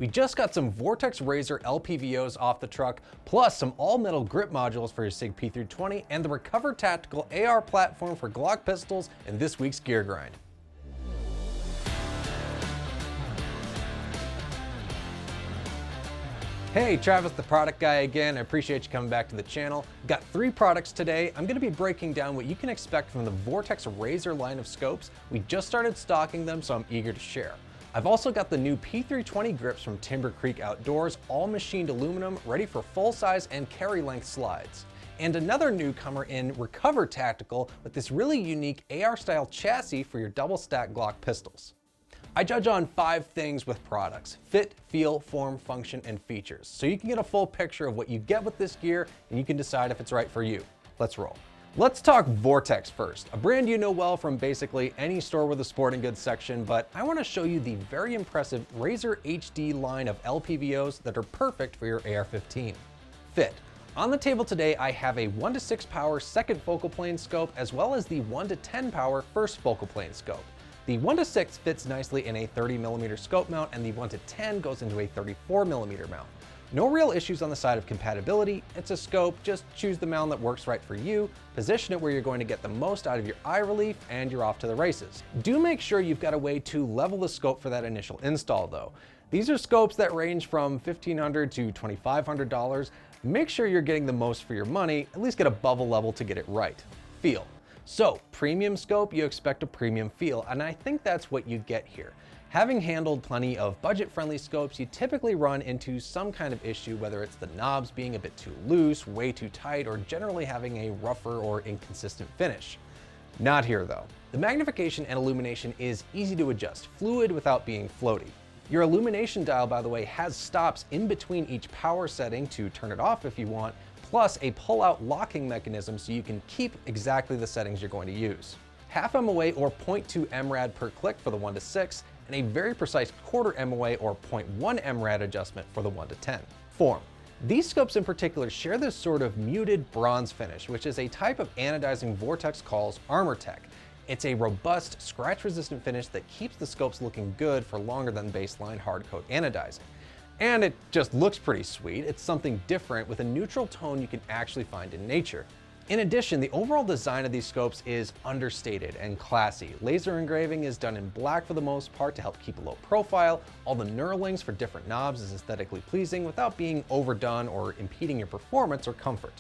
We just got some Vortex Razor LPVOs off the truck, plus some all-metal grip modules for your SIG P320 and the Recover Tactical AR platform for Glock pistols in this week's Gear Grind. Hey, Travis the product guy again. I appreciate you coming back to the channel. Got 3 products today. I'm going to be breaking down what you can expect from the Vortex Razor line of scopes. We just started stocking them, so I'm eager to share. I've also got the new P320 grips from Timber Creek Outdoors, all machined aluminum, ready for full size and carry length slides. And another newcomer in Recover Tactical with this really unique AR style chassis for your Double Stack Glock pistols. I judge on 5 things with products: fit, feel, form, function, and features. So you can get a full picture of what you get with this gear and you can decide if it's right for you. Let's roll. Let's talk Vortex first, a brand you know well from basically any store with a sporting goods section, but I want to show you the very impressive Razor HD line of LPVOs that are perfect for your AR-15. Fit. On the table today, I have a 1-to-6 power second focal plane scope, as well as the 1-to-10 power first focal plane scope. The 1-to-6 fits nicely in a 30mm scope mount, and the 1-to-10 goes into a 34mm mount. No real issues on the side of compatibility. It's a scope, just choose the mount that works right for you, position it where you're going to get the most out of your eye relief, and you're off to the races. Do make sure you've got a way to level the scope for that initial install though. These are scopes that range from $1,500 to $2,500. Make sure you're getting the most for your money, at least get above a level to get it right. Feel. So, premium scope, you expect a premium feel, and I think that's what you get here. Having handled plenty of budget-friendly scopes, you typically run into some kind of issue, whether it's the knobs being a bit too loose, way too tight, or generally having a rougher or inconsistent finish. Not here though. The magnification and illumination is easy to adjust, fluid without being floaty. Your illumination dial, by the way, has stops in between each power setting to turn it off if you want, plus a pull-out locking mechanism so you can keep exactly the settings you're going to use. Half MOA or 0.2 MRAD per click for the 1-to-6, and a very precise 1/4 MOA or 0.1 MRAD adjustment for the 1-to-10. Form. These scopes in particular share this sort of muted bronze finish, which is a type of anodizing Vortex calls Armor Tech. It's a robust, scratch-resistant finish that keeps the scopes looking good for longer than baseline hardcoat anodizing. And it just looks pretty sweet. It's something different with a neutral tone you can actually find in nature. In addition, the overall design of these scopes is understated and classy. Laser engraving is done in black for the most part to help keep a low profile. All the knurlings for different knobs is aesthetically pleasing without being overdone or impeding your performance or comfort.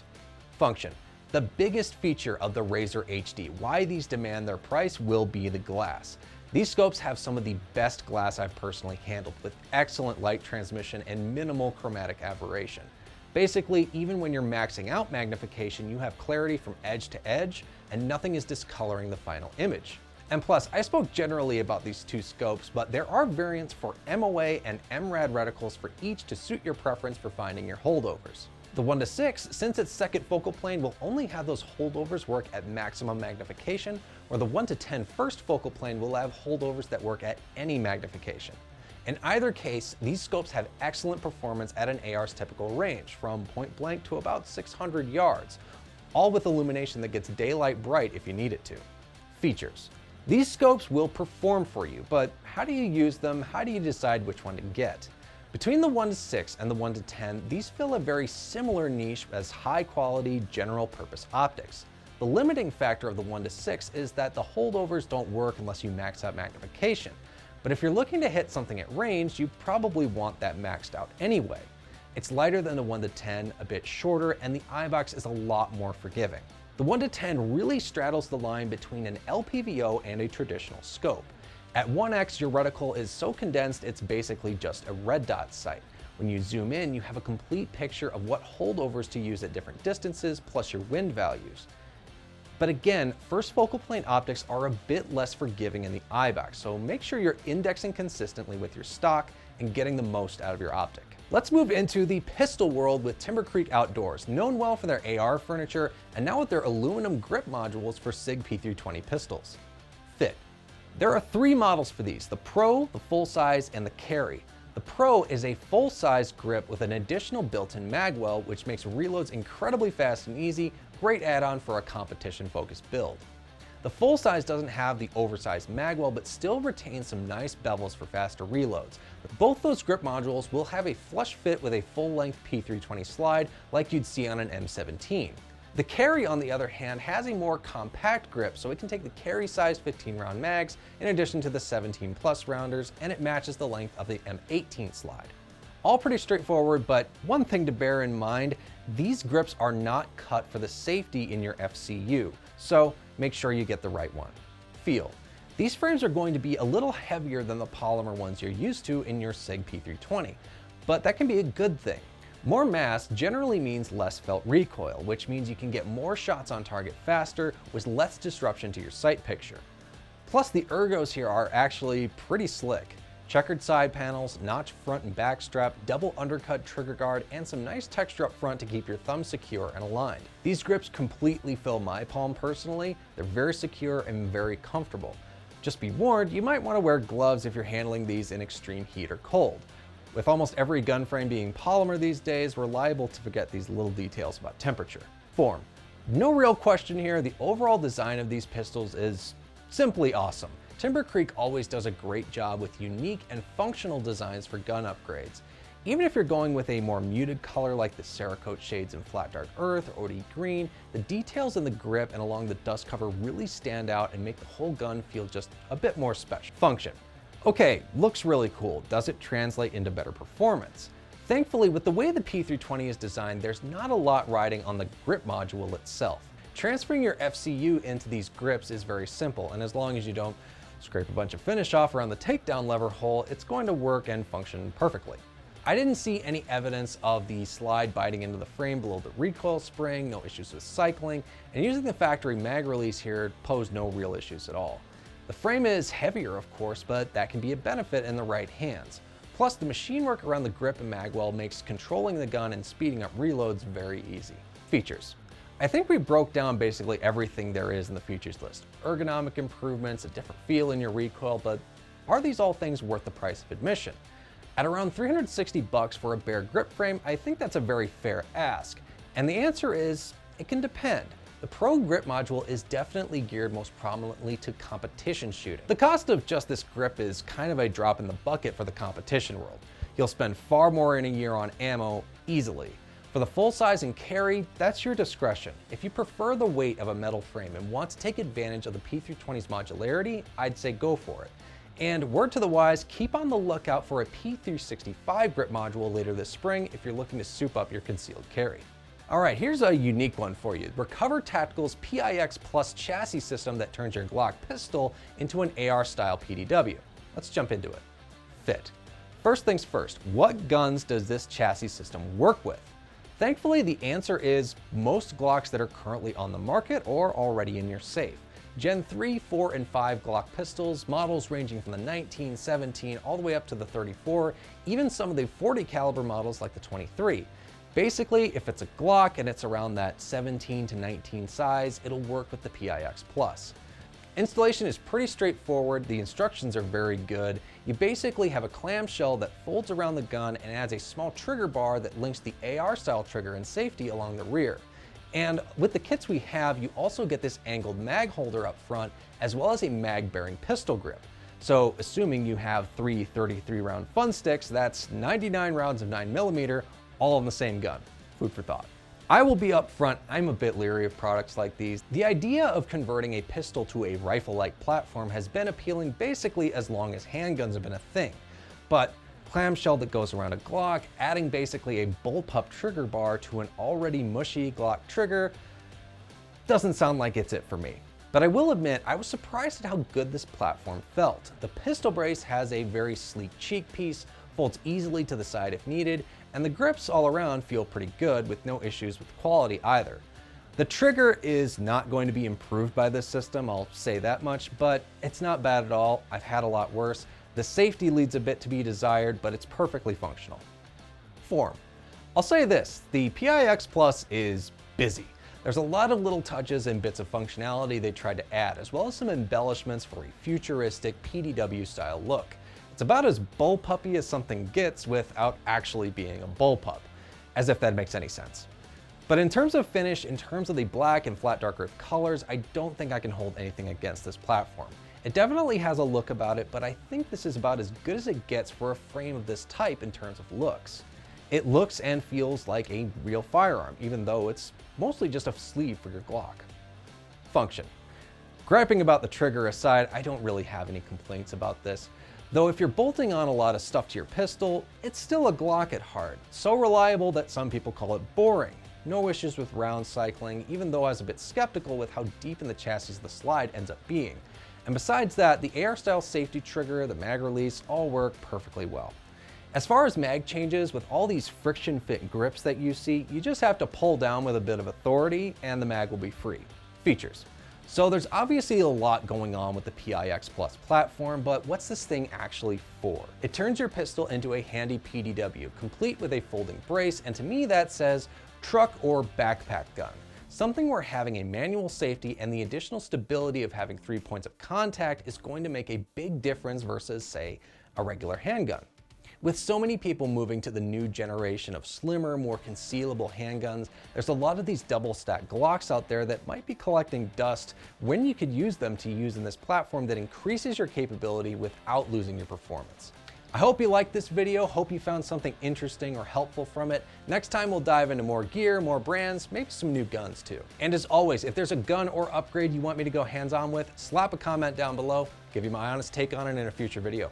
Function. The biggest feature of the Razor HD, why these demand their price, will be the glass. These scopes have some of the best glass I've personally handled, with excellent light transmission and minimal chromatic aberration. Basically, even when you're maxing out magnification, you have clarity from edge to edge, and nothing is discoloring the final image. And plus, I spoke generally about these 2 scopes, but there are variants for MOA and MRAD reticles for each to suit your preference for finding your holdovers. The 1-to-6, since its second focal plane, will only have those holdovers work at maximum magnification, or the 1-to-10 first focal plane will have holdovers that work at any magnification. In either case, these scopes have excellent performance at an AR's typical range, from point blank to about 600 yards, all with illumination that gets daylight bright if you need it to. Features. These scopes will perform for you, but how do you use them? How do you decide which one to get? Between the 1-to-6 and the 1-to-10, these fill a very similar niche as high-quality, general-purpose optics. The limiting factor of the 1-to-6 is that the holdovers don't work unless you max out magnification. But if you're looking to hit something at range, you probably want that maxed out anyway. It's lighter than the 1-to-10, a bit shorter, and the eye box is a lot more forgiving. The 1-to-10 really straddles the line between an LPVO and a traditional scope. At 1x, your reticle is so condensed it's basically just a red dot sight. When you zoom in, you have a complete picture of what holdovers to use at different distances, plus your wind values. But again, first focal plane optics are a bit less forgiving in the eye box, so make sure you're indexing consistently with your stock and getting the most out of your optic. Let's move into the pistol world with Timber Creek Outdoors, known well for their AR furniture, and now with their aluminum grip modules for SIG P320 pistols. Fit. There are 3 models for these: the Pro, the full size, and the Carry. The Pro is a full-size grip with an additional built-in magwell, which makes reloads incredibly fast and easy, great add-on for a competition-focused build. The full size doesn't have the oversized magwell, but still retains some nice bevels for faster reloads. Both those grip modules will have a flush fit with a full-length P320 slide like you'd see on an M17. The carry, on the other hand, has a more compact grip, so it can take the carry size 15-round mags in addition to the 17+ rounders, and it matches the length of the M18 slide. All pretty straightforward, but one thing to bear in mind, these grips are not cut for the safety in your FCU, so make sure you get the right one. Feel. These frames are going to be a little heavier than the polymer ones you're used to in your SIG P320, but that can be a good thing. More mass generally means less felt recoil, which means you can get more shots on target faster with less disruption to your sight picture. Plus, the ergos here are actually pretty slick. Checkered side panels, notch front and back strap, double undercut trigger guard, and some nice texture up front to keep your thumb secure and aligned. These grips completely fill my palm personally. They're very secure and very comfortable. Just be warned, you might want to wear gloves if you're handling these in extreme heat or cold. With almost every gun frame being polymer these days, we're liable to forget these little details about temperature. Form. No real question here, the overall design of these pistols is simply awesome. Timber Creek always does a great job with unique and functional designs for gun upgrades. Even if you're going with a more muted color like the Cerakote shades in Flat Dark Earth or OD Green, the details in the grip and along the dust cover really stand out and make the whole gun feel just a bit more special. Function. Okay, looks really cool. Does it translate into better performance? Thankfully, with the way the P320 is designed, there's not a lot riding on the grip module itself. Transferring your FCU into these grips is very simple, and as long as you don't scrape a bunch of finish off around the takedown lever hole, it's going to work and function perfectly. I didn't see any evidence of the slide biting into the frame below the recoil spring, no issues with cycling, and using the factory mag release here posed no real issues at all. The frame is heavier, of course, but that can be a benefit in the right hands. Plus, the machine work around the grip and magwell makes controlling the gun and speeding up reloads very easy. Features. I think we broke down basically everything there is in the features list. Ergonomic improvements, a different feel in your recoil, but are these all things worth the price of admission? At around $360 for a bare grip frame, I think that's a very fair ask. And the answer is, it can depend. The Pro Grip module is definitely geared most prominently to competition shooting. The cost of just this grip is kind of a drop in the bucket for the competition world. You'll spend far more in a year on ammo, easily. For the full size and carry, that's your discretion. If you prefer the weight of a metal frame and want to take advantage of the P320's modularity, I'd say go for it. And word to the wise, keep on the lookout for a P365 grip module later this spring if you're looking to soup up your concealed carry. All right, here's a unique one for you. Recover Tactical's PIX Plus chassis system that turns your Glock pistol into an AR-style PDW. Let's jump into it. Fit. First things first, what guns does this chassis system work with? Thankfully, the answer is most Glocks that are currently on the market or already in your safe. Gen 3, 4, and 5 Glock pistols, models ranging from the 19, 17, all the way up to the 34, even some of the 40 caliber models like the 23. Basically, if it's a Glock and it's around that 17 to 19 size, it'll work with the PIX Plus. Installation is pretty straightforward, the instructions are very good. You basically have a clamshell that folds around the gun and adds a small trigger bar that links the AR style trigger and safety along the rear. And with the kits we have, you also get this angled mag holder up front, as well as a mag bearing pistol grip. So assuming you have 3 33 round fun sticks, that's 99 rounds of 9mm, all in the same gun. Food for thought. I will be upfront, I'm a bit leery of products like these. The idea of converting a pistol to a rifle-like platform has been appealing basically as long as handguns have been a thing. But clamshell that goes around a Glock, adding basically a bullpup trigger bar to an already mushy Glock trigger, doesn't sound like it's it for me. But I will admit, I was surprised at how good this platform felt. The pistol brace has a very sleek cheek piece, folds easily to the side if needed, and the grips all around feel pretty good with no issues with quality either. The trigger is not going to be improved by this system, I'll say that much, but it's not bad at all. I've had a lot worse. The safety leaves a bit to be desired, but it's perfectly functional. Form. I'll say this, the PIX Plus is busy. There's a lot of little touches and bits of functionality they tried to add, as well as some embellishments for a futuristic PDW style look. It's about as bullpuppy as something gets without actually being a bullpup, as if that makes any sense. But in terms of finish, in terms of the black and flat dark earth colors, I don't think I can hold anything against this platform. It definitely has a look about it, but I think this is about as good as it gets for a frame of this type in terms of looks. It looks and feels like a real firearm, even though it's mostly just a sleeve for your Glock. Function. Griping about the trigger aside, I don't really have any complaints about this. Though if you're bolting on a lot of stuff to your pistol, it's still a Glock at heart. So reliable that some people call it boring. No issues with round cycling, even though I was a bit skeptical with how deep in the chassis the slide ends up being. And besides that, the AR-style safety trigger, the mag release, all work perfectly well. As far as mag changes, with all these friction fit grips that you see, you just have to pull down with a bit of authority and the mag will be free. Features. So there's obviously a lot going on with the PIX Plus platform, but what's this thing actually for? It turns your pistol into a handy PDW, complete with a folding brace, and to me that says truck or backpack gun. Something where having a manual safety and the additional stability of having 3 points of contact is going to make a big difference versus, say, a regular handgun. With so many people moving to the new generation of slimmer, more concealable handguns, there's a lot of these double stack Glocks out there that might be collecting dust when you could use them to use in this platform that increases your capability without losing your performance. I hope you liked this video, hope you found something interesting or helpful from it. Next time we'll dive into more gear, more brands, maybe some new guns too. And as always, if there's a gun or upgrade you want me to go hands-on with, slap a comment down below, give you my honest take on it in a future video.